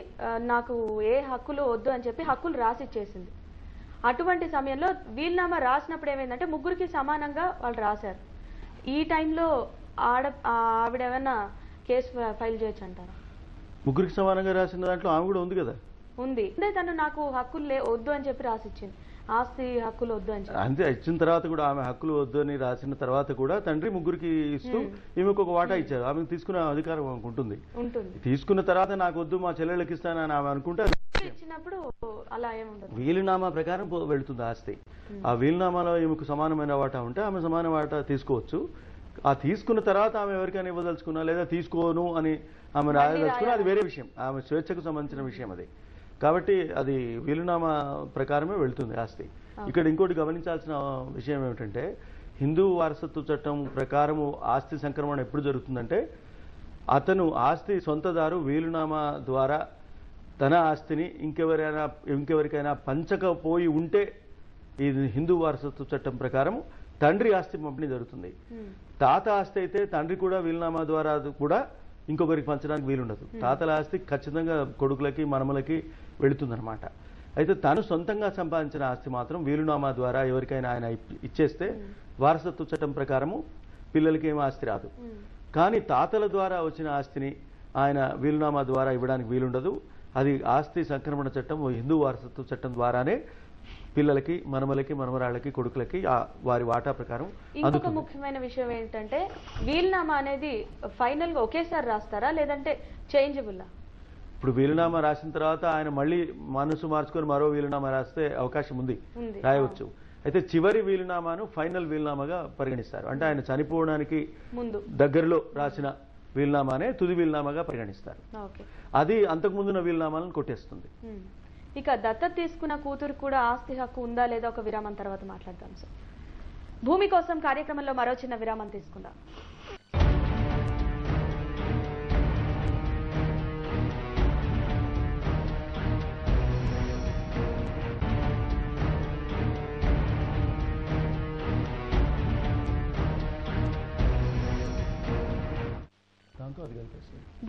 నాకు ఏ హక్కులు వద్దు అని చెప్పి హక్కులు రాసిచ్చేసింది. అటువంటి సమయంలో వీలునామా రాసినప్పుడు ఏమైందంటే 3కి సమానంగా వాళ్ళు రాశారు. ఈ టైంలో ఆవిడ ఏమైనా కేసు ఫైల్ చేయొచ్చు అంటారా? 3కి సమానంగా రాసిన దాంట్లో ఆమె కూడా ఉంది కదా. ఉంది. తను నాకు హక్కులు వద్దు అని చెప్పి రాసిచ్చింది, ఆస్తి హక్కులు వద్దు అని చెప్పి. అంతే, ఇచ్చిన తర్వాత కూడా ఆమె హక్కులు వద్దు అని రాసిన తర్వాత కూడా తండ్రి 3కి ఇస్తూ ఈమెకు ఒక వాటా ఇచ్చారు. ఆమెకు తీసుకునే అధికారం ఉంటుంది. తీసుకున్న తర్వాత నాకు వద్దు మా చెల్లెళ్ళకి ఇస్తానని ఆమె అనుకుంటే ఇచ్చినప్పుడు అలా ఏముండదు. వీలునామా ప్రకారం వెళుతుంది ఆస్తి. ఆ వీలునామాలో ఈమెకు సమానమైన వాటా ఉంటే ఆమె సమాన వాటా తీసుకోవచ్చు. ఆ తీసుకున్న తర్వాత ఆమె ఎవరికైనా ఇవ్వదలుచుకున్నా లేదా తీసుకోను అని ఆమె రాయదలుచుకున్నా అది వేరే విషయం, ఆమె స్వేచ్ఛకు సంబంధించిన విషయం అది. కాబట్టి అది వీలునామా ప్రకారమే వెళ్తుంది ఆస్తి. ఇక్కడ ఇంకోటి గమనించాల్సిన విషయం ఏమిటంటే, హిందూ వారసత్వ చట్టం ప్రకారము ఆస్తి సంక్రమణ ఎప్పుడు జరుగుతుందంటే, అతను ఆస్తి సొంతదారు వీలునామా ద్వారా తన ఆస్తిని ఇంకెవరికైనా పంచకపోయి ఉంటే ఇది హిందూ వారసత్వ చట్టం ప్రకారం తండ్రి ఆస్తి పంపిణీ జరుగుతుంది. తాత ఆస్తి అయితే తండ్రి కూడా వీలునామా ద్వారా కూడా ఇంకొకరికి పంచడానికి వీలుండదు. తాతల ఆస్తి ఖచ్చితంగా కొడుకులకి మనమలకి వెళుతుందన్నమాట. అయితే తను సొంతంగా సంపాదించిన ఆస్తి మాత్రం వీలునామా ద్వారా ఎవరికైనా ఆయన ఇచ్చేస్తే వారసత్వ చట్టం ప్రకారము పిల్లలకి ఏం ఆస్తి రాదు. కానీ తాతల ద్వారా వచ్చిన ఆస్తిని ఆయన వీలునామా ద్వారా ఇవ్వడానికి వీలుండదు. అది ఆస్తి సంక్రమణ చట్టం హిందూ వారసత్వ చట్టం ద్వారానే పిల్లలకి మనమలకి మనమరాళ్ళకి కొడుకులకి వారి వాటా ప్రకారం. ఇంకొక ముఖ్యమైన విషయం ఏంటంటే, వీలునామా అనేది ఫైనల్ గా ఒకేసారి రాస్తారా లేదంటే చేంజబుల్లా? ఇప్పుడు వీలునామా రాసిన తర్వాత ఆయన మళ్ళీ మనసు మార్చుకొని మరో వీలునామా రాస్తే అవకాశం ఉంది, రాయవచ్చు. అయితే చివరి వీలునామాను ఫైనల్ వీలునామాగా పరిగణిస్తారు. అంటే ఆయన చనిపోవడానికి దగ్గరలో రాసిన వీలునామానే తుది వీలునామాగా పరిగణిస్తారు. అది అంతకుముందున్న వీలునామాలను కొట్టేస్తుంది. ఇక దత్తత తీసుకున్న కూతురు కూడా ఆస్తి హక్కు ఉందా లేదా ఒక విరామం తర్వాత మాట్లాడదాం సార్. భూమి కోసం కార్యక్రమంలో మరో చిన్న విరామం తీసుకుందాం.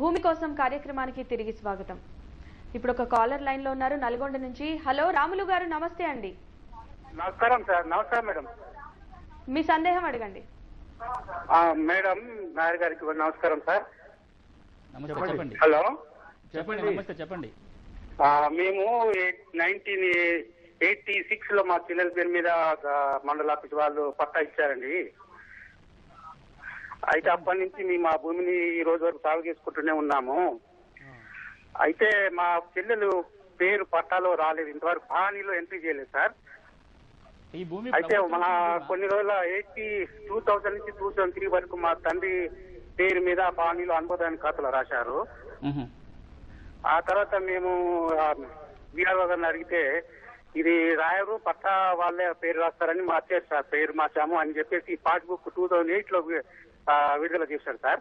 భూమి కోసం కార్యక్రమానికి తిరిగి స్వాగతం. ఇప్పుడు ఒక కాలర్ లైన్ లో ఉన్నారు నల్గొండ నుంచి. హలో రాములు గారు, నమస్తే అండి. నమస్కారం సార్. నమస్కారం మేడం. మీ సందేహం అడగండి. మేడం నాయర్ గారికి నమస్కారం సార్. చెప్పండి. హలో చెప్పండి. మేము 1986 లో మా పిల్లల పేరు మీద మండల ఆఫీస్ వాళ్ళు పట్టా ఇచ్చారండి. అయితే అప్పటి నుంచి మేము ఆ భూమిని ఈ రోజు వరకు సాగు చేసుకుంటూనే ఉన్నాము. అయితే మా చెల్లెలు పేరు పట్టాలో రాలేదు, ఇంతవరకు పానీలో ఎంట్రీ చేయలేదు సార్. ఈ భూమి అయితే మా కొన్ని రోజుల 2000 నుంచి 2003 వరకు మా తండ్రి పేరు మీద పానీలో అనుభవాన్ని ఖాతాలో రాశారు. ఆ తర్వాత మేము విఆర్ఓ గారిని అడిగితే ఇది రాయరు, పట్టా వాళ్ళే పేరు రాస్తారని మార్చారు సార్, పేరు మార్చాము అని చెప్పేసి పాస్బుక్ 2008లో విడుదల చేశారు సార్.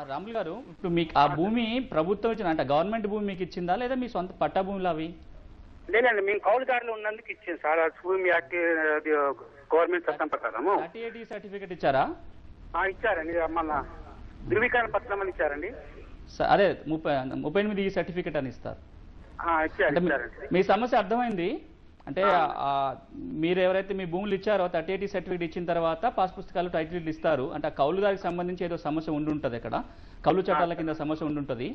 రాములు గారు, ఇప్పుడు మీకు ఆ భూమి ప్రభుత్వం ఇచ్చిన అంటే గవర్నమెంట్ భూమి మీకు ఇచ్చిందా లేదా మీ సొంత పట్టా భూములు అవి? లేదండి, మేము కౌలుదారులు ఉన్నందుకు ఇచ్చింది సార్. భూమి యాక్ట్ గవర్నమెంట్ చట్టం ప్రకారము 38 సర్టిఫికేట్ ఇచ్చారా? ఇచ్చారండి, మన ధృవీకరణ పత్రం అని ఇచ్చారండి. అదే 38 సర్టిఫికేట్ అని ఇస్తారు. ఇచ్చారండి. మీ సమస్య అర్థమైంది. అంటే మీరు ఎవరైతే మీ భూములు ఇచ్చారో 38 సర్టిఫికేట్ ఇచ్చిన తర్వాత పాస్ పుస్తకాలు టైటిల్ ఇస్తారు. అంటే ఆ కౌలుదారికి సంబంధించి ఏదో సమస్య ఉండుంటది, అక్కడ కౌలు చట్టాల కింద సమస్య ఉండుంటది.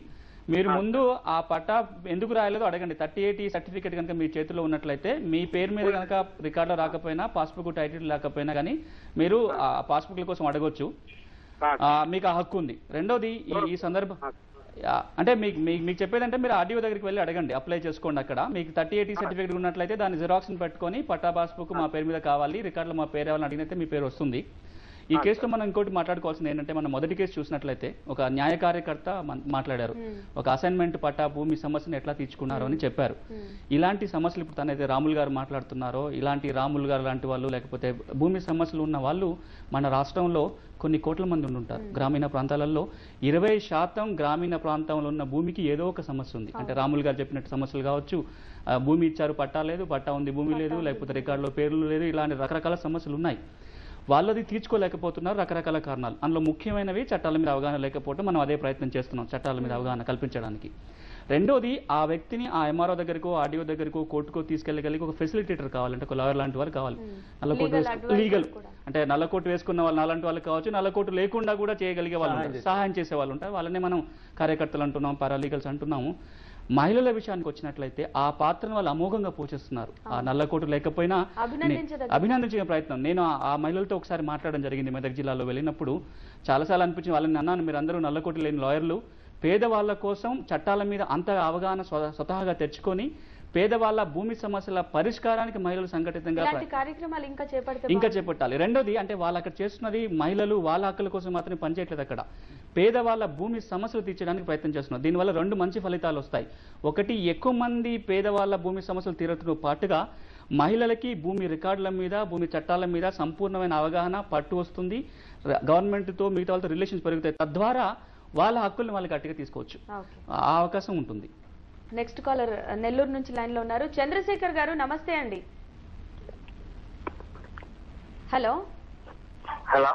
మీరు ముందు ఆ పట్టా ఎందుకు రాయలేదో అడగండి. 38 సర్టిఫికేట్ కనుక మీ చేతిలో ఉన్నట్లయితే మీ పేరు మీద కనుక రికార్డులో రాకపోయినా, పాస్బుక్ టైటిల్ లేకపోయినా కానీ మీరు ఆ పాస్బుక్ల కోసం అడగొచ్చు, మీకు ఆ హక్కు ఉంది. రెండోది ఈ సందర్భం అంటే మీకు చెప్పేదంటే మీరు ఆర్డీఓ దగ్గరికి వెళ్ళి అడగండి, అప్లై చేసుకోండి. అక్కడ మీకు 38 సర్టిఫికేట్ ఉన్నట్లయితే దాన్ని జిరాక్స్ పెట్టుకొని పట్టా పాస్బుక్ మా పేరు మీద కావాలి, రికార్డులో మా పేరు ఏవాలని అడిగినైతే మీ పేరు వస్తుంది. ఈ కేసులో మనం ఇంకోటి మాట్లాడుకోవాల్సింది ఏంటంటే, మనం మొదటి కేసు చూసినట్లయితే ఒక న్యాయ కార్యకర్త మాట్లాడారు, ఒక అసైన్మెంట్ పట్టా భూమి సమస్యను ఎట్లా తీర్చుకున్నారు అని చెప్పారు. ఇలాంటి సమస్యలు ఇప్పుడు తనైతే రాములు గారు మాట్లాడుతున్నారో, ఇలాంటి రాములు గారు లాంటి వాళ్ళు లేకపోతే భూమి సమస్యలు ఉన్న వాళ్ళు మన రాష్ట్రంలో కొన్ని కోట్ల మంది ఉండుంటారు. గ్రామీణ ప్రాంతాలలో 20% గ్రామీణ ప్రాంతంలో ఉన్న భూమికి ఏదో ఒక సమస్య ఉంది. అంటే రాములు గారు చెప్పినట్టు సమస్యలు కావచ్చు, భూమి ఇచ్చారు పట్టా లేదు, పట్టా ఉంది భూమి లేదు, లేకపోతే రికార్డులో పేర్లు లేదు, ఇలాంటి రకరకాల సమస్యలు ఉన్నాయి. వాళ్ళది తీర్చుకోలేకపోతున్నారు, రకరకాల కారణాలు. అందులో ముఖ్యమైనవి చట్టాల మీద అవగాహన లేకపోవడం. మనం అదే ప్రయత్నం చేస్తున్నాం చట్టాల మీద అవగాహన కల్పించడానికి. రెండోది, ఆ వ్యక్తిని ఆ ఎంఆర్ఓ దగ్గరకో ఆర్డీఓ దగ్గరకో కోర్టుకో తీసుకెళ్ళగలిగి ఒక ఫెసిలిటేటర్ కావాలంటే ఒక లాయర్ లాంటి వారు కావాలి. నల్లకోటు లీగల్ అంటే నల్లకోటు వేసుకున్న వాళ్ళు నాలాంటి వాళ్ళు కావచ్చు, నల్లకోటు లేకుండా కూడా చేయగలిగే వాళ్ళు, సహాయం చేసే వాళ్ళు ఉంటారు. వాళ్ళనే మనం కార్యకర్తలు అంటున్నాం, పారాలీగల్స్ అంటున్నాము. మహిళల విషయానికి వచ్చినట్లయితే ఆ పాత్రను వాళ్ళు అమోఘంగా పోషిస్తున్నారు. ఆ నల్లకోటు లేకపోయినా అభినందించే ప్రయత్నం. నేను ఆ మహిళలతో ఒకసారి మాట్లాడడం జరిగింది మెదక్ జిల్లాలో వెళ్ళినప్పుడు. చాలాసార్లు అనిపించింది వాళ్ళని, అన్నాను మీరు అందరూ నల్లకోటు లేని లాయర్లు, పేదవాళ్ల కోసం చట్టాల మీద అంత అవగాహన స్వతహాగా తెచ్చుకొని పేదవాళ్ల భూమి సమస్యల పరిష్కారానికి మహిళలు సంఘటితంగా ఇంకా చేపట్టాలి. రెండోది, అంటే వాళ్ళు అక్కడ చేస్తున్నది మహిళలు వాళ్ళ హక్కుల కోసం మాత్రమే పనిచేయట్లేదు, అక్కడ పేదవాళ్ల భూమి సమస్యలు తీర్చడానికి ప్రయత్నం చేస్తున్నారు. దీనివల్ల 2 మంచి ఫలితాలు వస్తాయి. ఒకటి, ఎక్కువ మంది పేదవాళ్ల భూమి సమస్యలు తీరతో పాటుగా మహిళలకి భూమి రికార్డుల మీద, భూమి చట్టాల మీద సంపూర్ణమైన అవగాహన పట్టు వస్తుంది. గవర్నమెంట్తో మిగతా వాళ్ళతో రిలేషన్స్ పెరుగుతాయి. తద్వారా వాళ్ళ హక్కుల్ని వాళ్ళు గట్టిగా తీసుకోవచ్చు, ఆ అవకాశం ఉంటుంది. నెక్స్ట్ కాలర్ నెల్లూరు నుంచి లైన్ లో ఉన్నారు. చంద్రశేఖర్ గారు నమస్తే అండి. Hello hello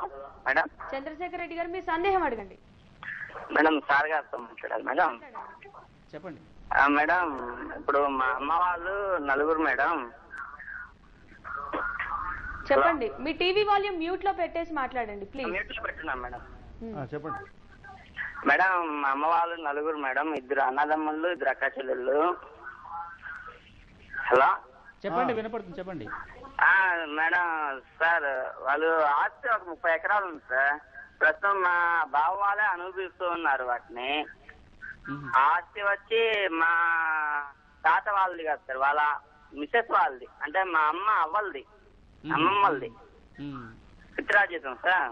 madam. Chandrashekar Reddy garu, మీ సందేహం అడగండి. మేడం సార్ గారితో మాట్లాడాలి మేడం. చెప్పండి మేడం. ఇప్పుడు మా అమ్మ వాళ్ళు 9 మేడం. చెప్పండి, మీ టీవీ వాల్యూమ్ మ్యూట్ లో పెట్టేసి మాట్లాడండి ప్లీజ్. మ్యూట్ లో పెట్టున్నాం మేడం. చెప్పండి మేడం. మా అమ్మ వాళ్ళు 9 మేడం, 2 అన్నదమ్ముళ్ళు, 2 అక్క చెల్లెళ్ళు. హలో చెప్పండి, వినపడుతుంది, చెప్పండి. మేడం సార్, వాళ్ళు ఆస్తి ఒక 30 ఎకరాలు ఉంది సార్. ప్రస్తుతం మా బావ వాళ్ళే అనుభవిస్తూ ఉన్నారు వాటిని. ఆస్తి వచ్చి మా తాత వాళ్ళది కాదు సార్, వాళ్ళ మిసెస్ వాళ్ళది, అంటే మా అమ్మ అవ్వలది, అమ్మమ్మలది పిత్రాజీతం సార్.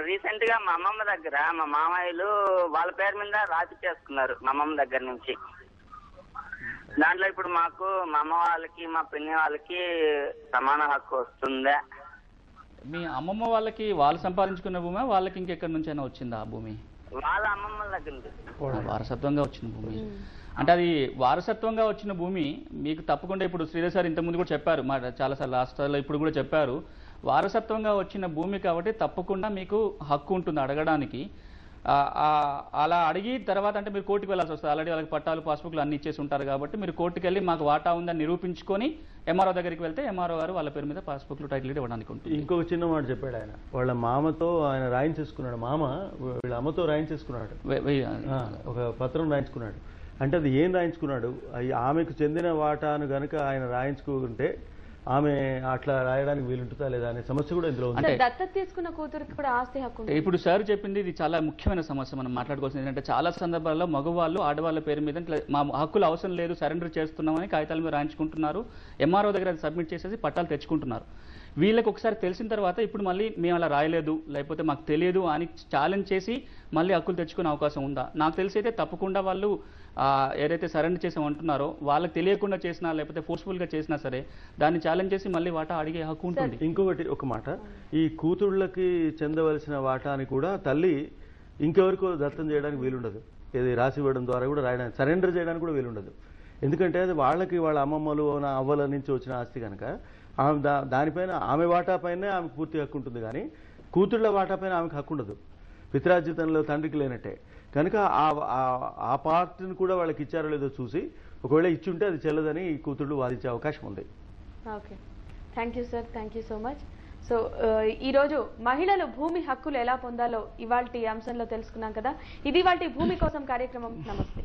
రీసెంట్ గా మా అమ్మమ్మ దగ్గర మా మామయ్యలు వాళ్ళ పేరు మీద రాసి చేసుకున్నారు మా అమ్మమ్మ దగ్గర నుంచి. దాంట్లో ఇప్పుడు మాకు మా అమ్మ వాళ్ళకి మా పిన్ని వాళ్ళకి సమాన హక్కు వస్తుందా? మీ అమ్మమ్మ వాళ్ళకి వాళ్ళు సంపాదించుకున్న భూమి, వాళ్ళకి ఇంకెక్కడి నుంచైనా వచ్చిందా ఆ భూమి? వాళ్ళ అమ్మమ్మ దగ్గర నుంచి వారసత్వంగా వచ్చిన భూమి. అంటే అది వారసత్వంగా వచ్చిన భూమి మీకు తప్పకుండా, ఇప్పుడు శ్రీధర్ సార్ ఇంతకుముందు కూడా చెప్పారు, చాలాసార్లు లాస్ట్లో ఇప్పుడు కూడా చెప్పారు, వారసత్వంగా వచ్చిన భూమి కాబట్టి తప్పకుండా మీకు హక్కు ఉంటుంది అడగడానికి. అలా అడిగి తర్వాత అంటే మీరు కోర్టుకు వెళ్ళాల్సి వస్తుంది. ఆల్రెడీ వాళ్ళకి పట్టాలు పాస్బుక్లు అన్ని ఇచ్చేసి ఉంటారు కాబట్టి మీరు కోర్టుకు వెళ్ళి మాకు వాటా ఉందని నిరూపించుకొని ఎంఆర్ఓ దగ్గరికి వెళ్తే ఎంఆర్ఓ గారు వాళ్ళ పేరు మీద పాస్బుక్లు టైటిల్ ఇవ్వడానికి ఉంటుంది. ఇంకొక చిన్న మాట చెప్పాడు ఆయన, వాళ్ళ మామతో ఆయన రాయించేసుకున్నాడు, మామ వీళ్ళ అమ్మతో రాయించేసుకున్నాడు, ఒక పత్రం రాయించుకున్నాడు. అంటే అది ఏం రాయించుకున్నాడు, ఆమెకు చెందిన వాటాను గనక ఆయన రాయించుకుంటే ఆమె అట్లా రాయడానికి వీలుంటుందా లేదా అనే సమస్య కూడా ఇందులో ఉంది. సార్, దత్తత తీసుకున్న కూతురికి కూడా ఆస్తి హక్కు ఉంటుంది. ఇప్పుడు సార్ చెప్పింది ఇది చాలా ముఖ్యమైన సమస్య మనం మాట్లాడుకోవాల్సింది ఏంటంటే చాలా సందర్భాల్లో మగవాళ్ళు ఆడవాళ్ళ పేరు మీద ఇట్లా మా హక్కులు అవసరం లేదు సరెండర్ చేస్తున్నామని కాగితాల మీద రాయించుకుంటున్నారు, ఎంఆర్ఓ దగ్గర సబ్మిట్ చేసేసి పట్టాలు తెచ్చుకుంటున్నారు. వీళ్ళకి ఒకసారి తెలిసిన తర్వాత ఇప్పుడు మళ్ళీ మేము అలా రాయలేదు లేకపోతే మాకు తెలియదు అని ఛాలెంజ్ చేసి మళ్ళీ హక్కులు తెచ్చుకునే అవకాశం ఉందా? నాకు తెలిసి అయితే తప్పకుండా వాళ్ళు ఏదైతే సరెండర్ చేసామంటున్నారో వాళ్ళకి తెలియకుండా చేసినా లేకపోతే ఫోర్స్ఫుల్ గా చేసినా సరే దాన్ని ఛాలెంజ్ చేసి మళ్ళీ వాటా అడిగే హక్కు ఉంటుంది. ఇంకొకటి ఒక మాట, ఈ కూతుళ్ళకి చెందవలసిన వాటాని కూడా తల్లి ఇంకెవరికో దత్తం చేయడానికి వీలుండదు. ఇది రాసి ఇవ్వడం ద్వారా కూడా రాయడానికి సరెండర్ చేయడానికి కూడా వీలుండదు. ఎందుకంటే అది వాళ్ళకి వాళ్ళ అమ్మమ్మలు అవ్వల నుంచి వచ్చిన ఆస్తి కనుక ఆమె దానిపైన ఆమె వాటా పైన ఆమెకు పూర్తి హక్కు ఉంటుంది, కానీ కూతుళ్ళ వాటా పైన ఆమెకు హక్కు ఉండదు. పితరార్జితంలో తండ్రికి లేనట్టే కనుక ఆ పార్ట్ని కూడా వాళ్ళకి ఇచ్చారో లేదో చూసి ఒకవేళ ఇచ్చుంటే అది చెల్లదని ఈ కూతుళ్ళు వాదించే అవకాశం ఉంది. Okay, thank you sir, thank you so much. So ఈరోజు మహిళలు భూమి హక్కులు ఎలా పొందాలో ఇవాల్టి అంశంలో తెలుసుకున్నాం కదా. ఇది ఇవాల్టి భూమి కోసం కార్యక్రమం. నమస్తే.